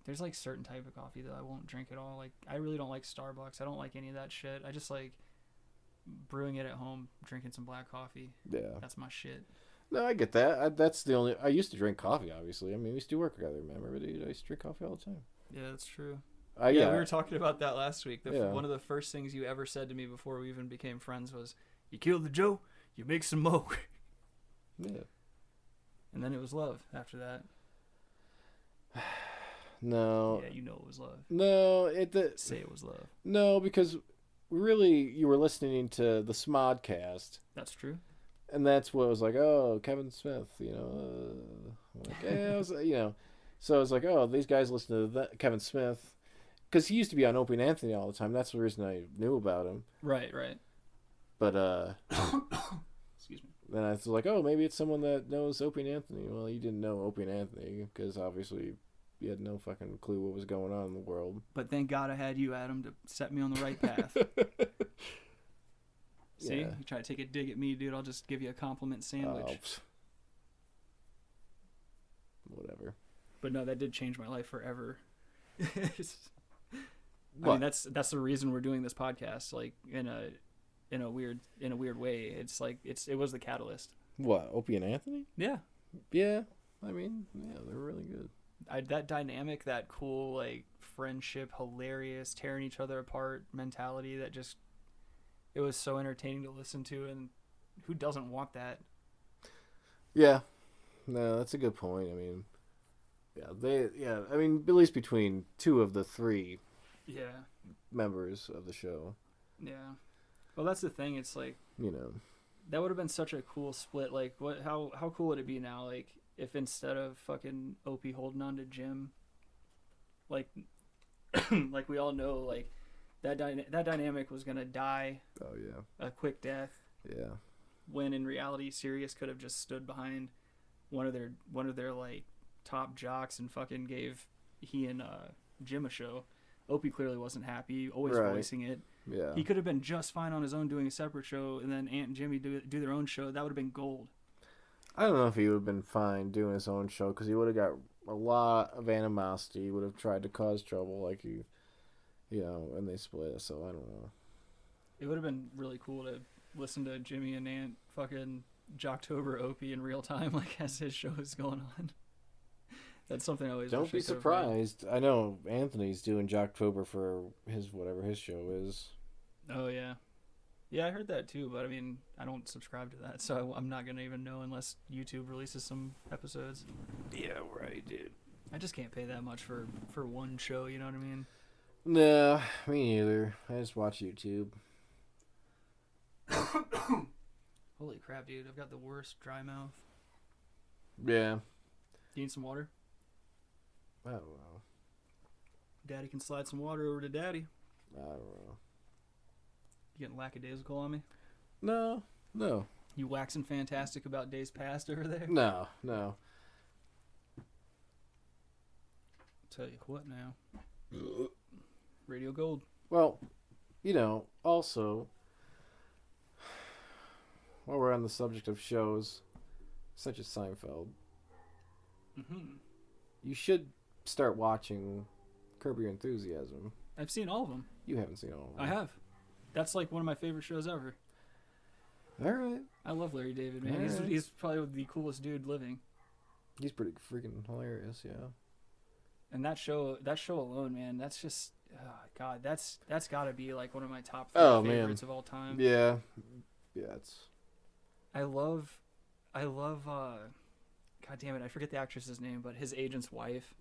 There's like certain type of coffee that I won't drink at all. Like I really don't like Starbucks. I don't like any of that shit. I just like brewing it at home, drinking some black coffee. Yeah. That's my shit. No, I get that. That's the only. I used to drink coffee, obviously. I mean, we used to work together, remember? Dude, I used to drink coffee all the time. Yeah, that's true. Yeah, we were talking about that last week. Yeah. One of the first things you ever said to me before we even became friends was, "You killed the Joe, you make some mo." Yeah. And then it was love after that. No. Yeah, you know it was love. No, Say it was love. No, because really you were listening to the Smodcast. That's true. And that's what was like, oh, Kevin Smith, like, yeah, so I was like, oh, these guys listen to Kevin Smith, because he used to be on Opie and Anthony all the time. That's the reason I knew about him. Right. But Excuse me. then I was like, oh, maybe it's someone that knows Opie and Anthony. Well, you didn't know Opie and Anthony because obviously you had no fucking clue what was going on in the world. But thank God I had you, Adam, to set me on the right path. See, Yeah. You try to take a dig at me, dude. I'll just give you a compliment sandwich. Whatever. But no, that did change my life forever. I mean, that's the reason we're doing this podcast. Like in a weird way. It's like it was the catalyst. What, Opie and Anthony? Yeah. Yeah. I mean, yeah, they're really good. That dynamic, that cool like friendship, hilarious, tearing each other apart mentality. That just it was so entertaining to listen to, and who doesn't want that? Yeah. No, that's a good point. I mean, I mean, at least between 2 of the 3 members of the show. Yeah. Well, that's the thing. It's like, that would have been such a cool split. Like, how cool would it be now? Like, if instead of fucking Opie holding on to Jim, like, like we all know, like, that dynamic was gonna die. Oh yeah. A quick death. Yeah. When in reality, Sirius could have just stood behind one of their like top jocks and fucking gave he and Jim a show. Opie clearly wasn't happy, always voicing it. Yeah. He could have been just fine on his own doing a separate show, and then Aunt and Jimmy do their own show. That would have been gold. I don't know if he would have been fine doing his own show because he would have got a lot of animosity. He would have tried to cause trouble, like and they split. So I don't know. It would have been really cool to listen to Jimmy and Aunt fucking Jocktober Opie in real time, like as his show is going on. That's something I always don't be surprised. I know Anthony's doing Jocktober for whatever his show is. Oh yeah. Yeah, I heard that too, but I mean, I don't subscribe to that, so I'm not gonna even know unless YouTube releases some episodes. Yeah, right, dude. I just can't pay that much for one show, you know what I mean? No, me neither. I just watch YouTube. Holy crap, dude! I've got the worst dry mouth. Yeah. You need some water? I don't know. Daddy can slide some water over to Daddy. I don't know. You getting lackadaisical on me? No. You waxing fantastic about days past over there? No. Tell you what now. Radio Gold. Well, also, while we're on the subject of shows such as Seinfeld, you should start watching Curb Your Enthusiasm. I've seen all of them. You haven't seen all of them. I have. That's like one of my favorite shows ever. All right. I love Larry David, man. All right. He's probably the coolest dude living. He's pretty freaking hilarious, yeah. And that show alone, man, that's just, God, that's got to be like one of my top favorites of all time. Yeah. Yeah, it's... I love, God damn it, I forget the actress's name, but his agent's wife.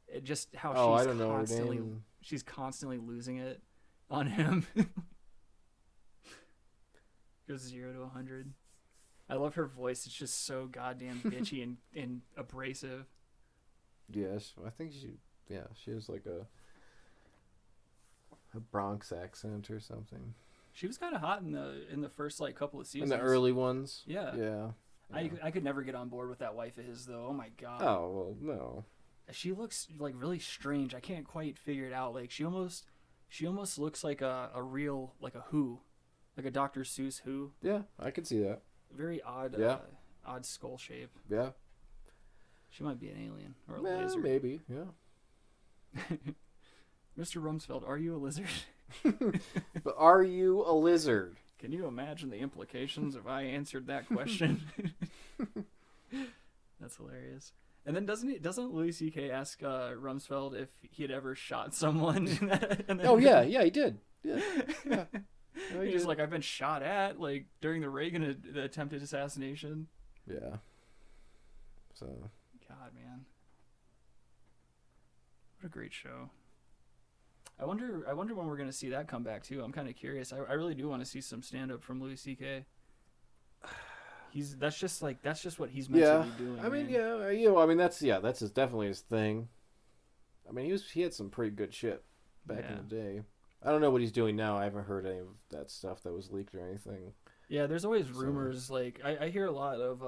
It just how I don't know her name. She's constantly losing it on him. Goes 0 to 100. I love her voice. It's just so goddamn bitchy and abrasive. Yes, I think she has like a Bronx accent or something. She was kind of hot in the first like couple of seasons. In the early ones. Yeah. Yeah. I could never get on board with that wife of his though. Oh my god. Oh well, no. She looks like really strange. I can't quite figure it out. Like she almost looks like a real like a Who, like a Dr. Seuss Who. Yeah, I can see that. Very odd. Yeah. Odd skull shape. Yeah. She might be an alien or a lizard. Maybe. Yeah. Mr. Rumsfeld, are you a lizard? But are you a lizard? Can you imagine the implications if I answered that question? That's hilarious. And then doesn't Louis C.K. ask Rumsfeld if he had ever shot someone? Yeah, he did. Yeah. No, he's just like, I've been shot at, like during the Reagan attempted assassination. Yeah. So. God, man. What a great show. I wonder when we're gonna see that come back too. I'm kind of curious. I really do want to see some stand up from Louis C.K. That's just what he's meant to be doing. I mean, man. that's definitely his thing. I mean, he had some pretty good shit back in the day. I don't know what he's doing now. I haven't heard any of that stuff that was leaked or anything. Yeah, there's always rumors. Like I hear a lot of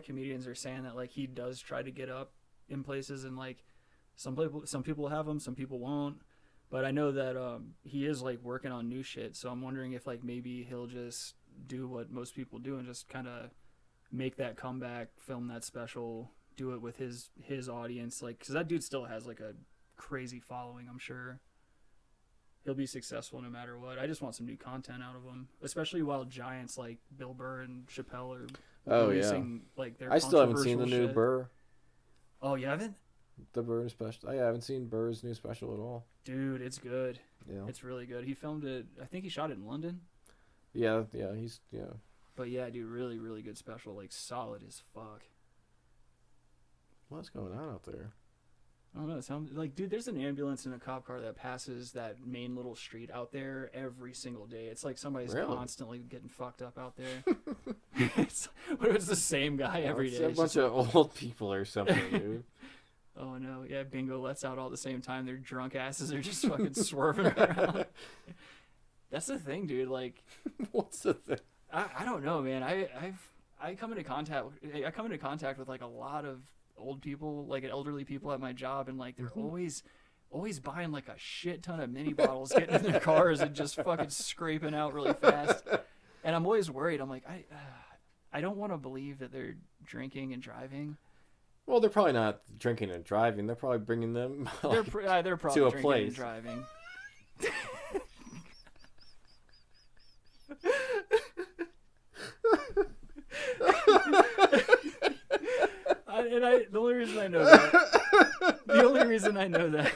comedians are saying that like he does try to get up in places, and like some people have him, some people won't. But I know that he is like working on new shit, so I'm wondering if like maybe he'll just do what most people do and just kind of make that comeback, film that special, do it with his audience, like because that dude still has like a crazy following. I'm sure he'll be successful no matter what. I just want some new content out of him, especially while giants like Bill Burr and Chappelle are releasing like their. I still haven't seen the new shit. Burr. Oh, you haven't? The Burr special. I haven't seen Burr's new special at all. Dude, it's good. Yeah, it's really good. He filmed it. I think he shot it in London. Yeah. But yeah, dude, really, really good special. Like solid as fuck. What's going on out there? I don't know. It sounds like, dude, there's an ambulance and a cop car that passes that main little street out there every single day. It's like somebody's constantly getting fucked up out there. It's the same guy every day. It's a bunch of old people or something, dude. Oh no, yeah, bingo lets out all at the same time. Their drunk asses are just fucking swerving around. That's the thing, dude. Like, what's the thing? I don't know, man. I come into contact with like a lot of old people, like elderly people at my job, and like they're always buying like a shit ton of mini bottles, getting in their cars and just fucking scraping out really fast. And I'm always worried. I'm like, I don't want to believe that they're drinking and driving. Well, they're probably not drinking and driving. They're probably bringing them they're probably to a drinking place. And driving. The only reason I know that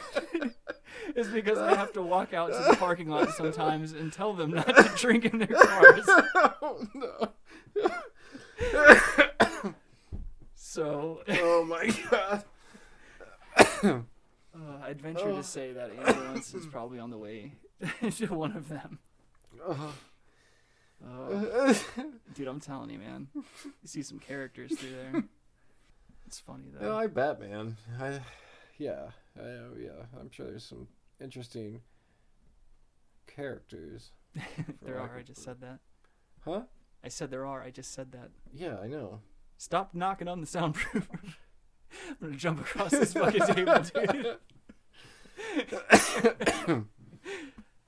is because I have to walk out to the parking lot sometimes and tell them not to drink in their cars. Oh no. So. Oh my god. I'd venture to say that ambulance is probably on the way to one of them. Dude, I'm telling you, man. You see some characters through there. It's funny though. No, I bet, man. I'm sure there's some interesting characters. There are. I just said that. Huh? I said there are. I just said that. Yeah, I know. Stop knocking on the soundproof. I'm gonna jump across this fucking table, dude.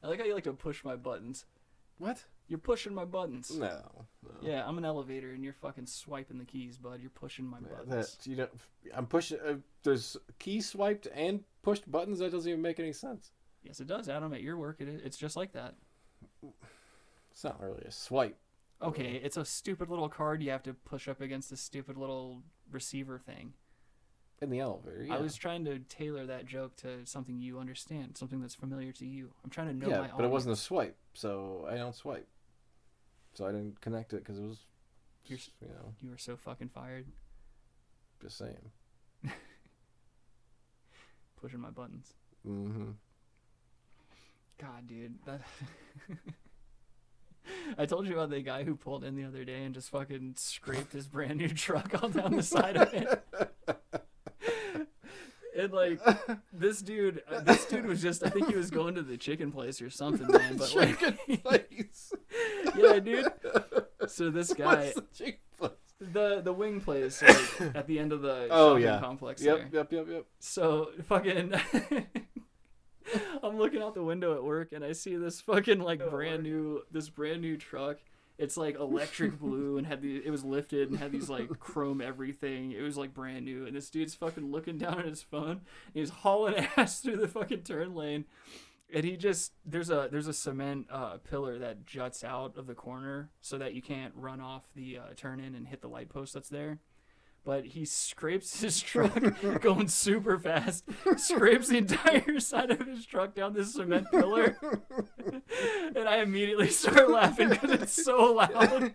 I like how you like to push my buttons. What? You're pushing my buttons. No. Yeah, I'm an elevator, and you're fucking swiping the keys, bud. You're pushing my buttons. I'm pushing. There's key swiped and pushed buttons. That doesn't even make any sense. Yes, it does, Adam. At your work, it's just like that. It's not really a swipe. Okay, it's a stupid little card you have to push up against this stupid little receiver thing. In the elevator, yeah. I was trying to tailor that joke to something you understand, something that's familiar to you. I'm trying to know my audience. But it wasn't a swipe, so I don't swipe. So I didn't connect it because it was, You were so fucking fired. Just saying. Pushing my buttons. Mm-hmm. God, dude. I told you about the guy who pulled in the other day and just fucking scraped his brand new truck all down the side of it. And like this dude was just, I think he was going to the chicken place or something, man. But chicken place. Yeah, dude. So this guy, what's the chicken place? The wing place, like, at the end of the shopping complex. Yep. So fucking, I'm looking out the window at work and I see this fucking like brand new truck. It's like electric blue and it was lifted and had these like chrome everything. It was like brand new. And this dude's fucking looking down at his phone. And he's hauling ass through the fucking turn lane. And he just, there's a cement pillar that juts out of the corner so that you can't run off the turn in and hit the light post that's there. But he scrapes his truck going super fast, scrapes the entire side of his truck down this cement pillar. And I immediately start laughing because it's so loud.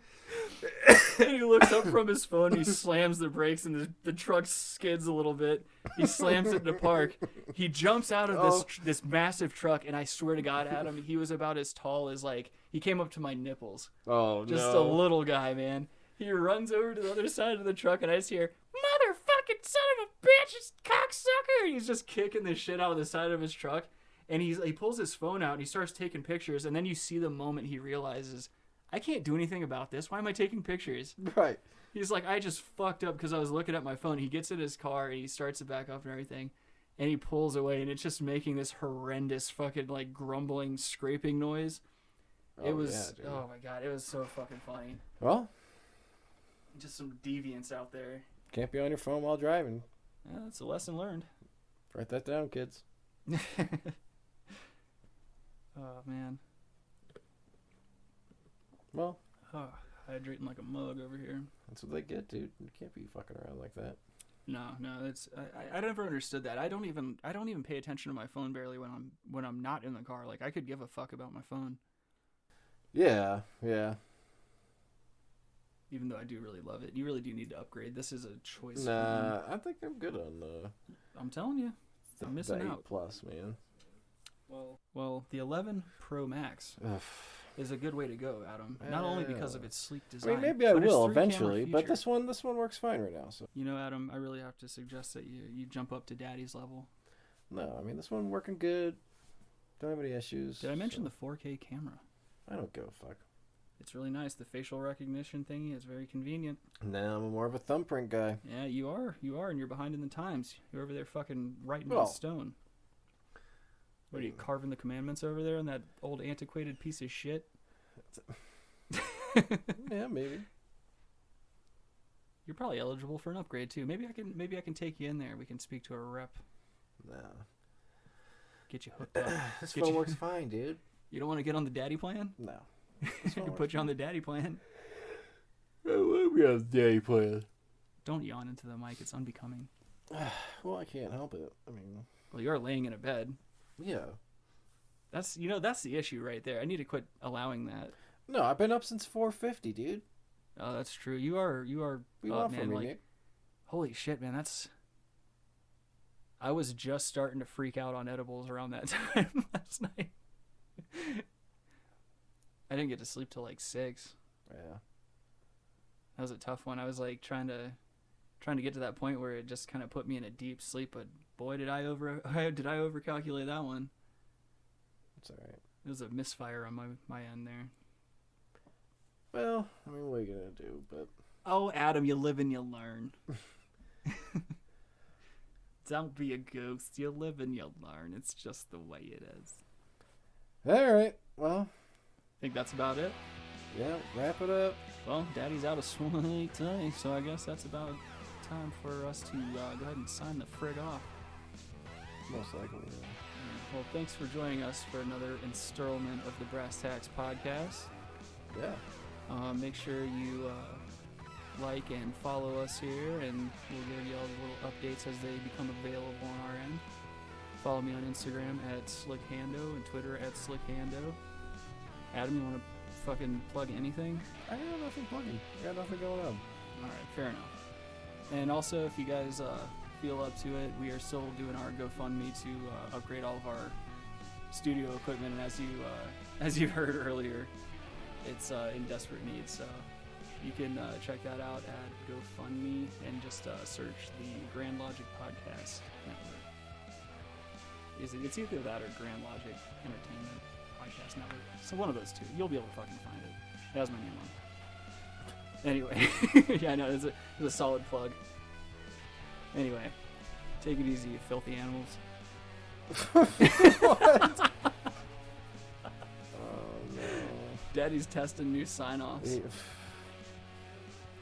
And he looks up from his phone, he slams the brakes, and the truck skids a little bit. He slams it into park. He jumps out of this massive truck, and I swear to God, Adam, he was about as tall as, like, he came up to my nipples. Oh, Just a little guy, man. He runs over to the other side of the truck, and I just hear, "Motherfucking son of a bitch, it's cocksucker!" And he's just kicking the shit out of the side of his truck. And he pulls his phone out, and he starts taking pictures. And then you see the moment he realizes, I can't do anything about this. Why am I taking pictures? Right. He's like, I just fucked up because I was looking at my phone. He gets in his car, and he starts to back up and everything. And he pulls away, and it's just making this horrendous fucking, like, grumbling, scraping noise. Oh my God, it was so fucking funny. Well, just some deviants out there. Can't be on your phone while driving. Yeah, that's a lesson learned. Write that down, kids. Oh, man. Well, hydrating like a mug over here. That's what they get, dude. You can't be fucking around like that. No, it's I never understood that. I don't even pay attention to my phone barely when I'm not in the car. Like, I could give a fuck about my phone. Yeah. Even though I do really love it. You really do need to upgrade. This is a choice. Nah, I think I'm good on the... I'm telling you. I'm missing out. 8 Plus, man. Well, the 11 Pro Max is a good way to go, Adam. Not only because of its sleek design. I mean, maybe I will eventually, but this one works fine right now. So. You know, Adam, I really have to suggest that you jump up to Daddy's level. No, I mean, this one working good. Don't have any issues. Did I mention the 4K camera? I don't give a fuck. It's really nice. The facial recognition thingy is very convenient. Now I'm more of a thumbprint guy. Yeah, you are, and you're behind in the times. You're over there fucking writing in stone. What are you, carving the commandments over there on that old antiquated piece of shit? Yeah, maybe. You're probably eligible for an upgrade too. Maybe I can take you in there. We can speak to a rep. No. Get you hooked up. This phone works fine, dude. You don't want to get on the daddy plan? No. I can put you on the daddy plan. I want to be on the daddy plan. Don't yawn into the mic. It's unbecoming. Well, I can't help it. I mean... Well, you're laying in a bed. Yeah. That's the issue right there. I need to quit allowing that. No, I've been up since 4:50, dude. Oh, that's true. You are. What you want from me, Nick? Holy shit, man. I was just starting to freak out on edibles around that time last night. I didn't get to sleep till like 6. Yeah. That was a tough one. I was like trying to get to that point where it just kind of put me in a deep sleep, but boy, did I overcalculate that one. It's all right. It was a misfire on my end there. Well, I mean, what are you going to do, but... Oh, Adam, you live and you learn. Don't be a ghost. You live and you learn. It's just the way it is. All right. Well... I think that's about it. Yeah, wrap it up. Well, Daddy's out of swimming today, so I guess that's about time for us to go ahead and sign the frig off. Most likely. Yeah. Well, thanks for joining us for another installment of the Brass Tacks podcast. Yeah. Make sure you like and follow us here, and we'll give you all the little updates as they become available on our end. Follow me on Instagram at SlickHando and Twitter at SlickHando. Adam, you want to fucking plug anything? I got nothing plugging. I got nothing going on. Alright, fair enough. And also, if you guys feel up to it, we are still doing our GoFundMe to upgrade all of our studio equipment, and as you heard earlier, it's in desperate need, so you can check that out at GoFundMe and just search the Grand Logic Podcast Network. It's either that or Grand Logic Entertainment Podcast Network. So one of those two. You'll be able to fucking find it. That was my name on. Anyway, yeah, I know, it's a solid plug. Anyway, take it easy, you filthy animals. What? Oh no. Daddy's testing new sign-offs.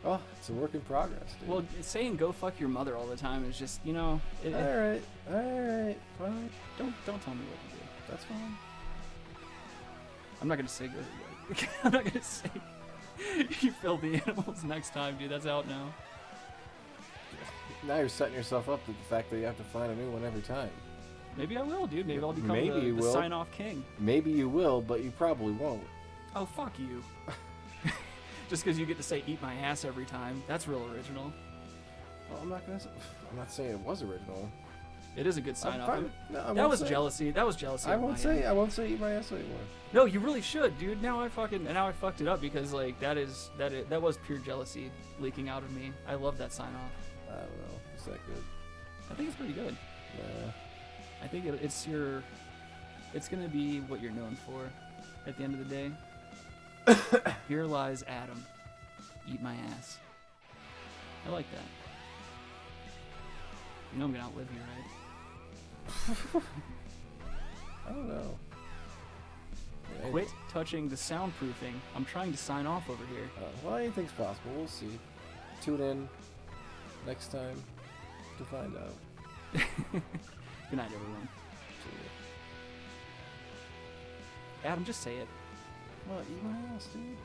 Oh, it's a work in progress, dude. Well, saying "go fuck your mother" all the time is just, you know. All right, fine. Don't tell me what to do. That's fine. I'm not gonna say go. I'm not gonna say you filthy animals next time, dude. That's out now. Now you're setting yourself up with the fact that you have to find a new one every time. Maybe I will, dude. Maybe I'll become Maybe the sign-off king. Maybe you will, but you probably won't. Oh, fuck you. Just because you get to say "eat my ass" every time. That's real original. Well, I'm not saying it was original. It is a good sign-off. That was jealousy. That was jealousy. I won't say "eat my ass" anymore. No, you really should, dude. Now I fucked it up because like that was pure jealousy leaking out of me. I love that sign-off. I don't know. Is that good? I think it's pretty good. Nah. I think it's gonna be what you're known for at the end of the day. Here lies Adam. Eat my ass. I like that. You know I'm gonna outlive you, right? I don't know. Quit touching the soundproofing. I'm trying to sign off over here. Well, anything's possible. We'll see. Tune in next time to find out. Good night, everyone. See ya. Adam, just say it. Well, eat my ass, dude.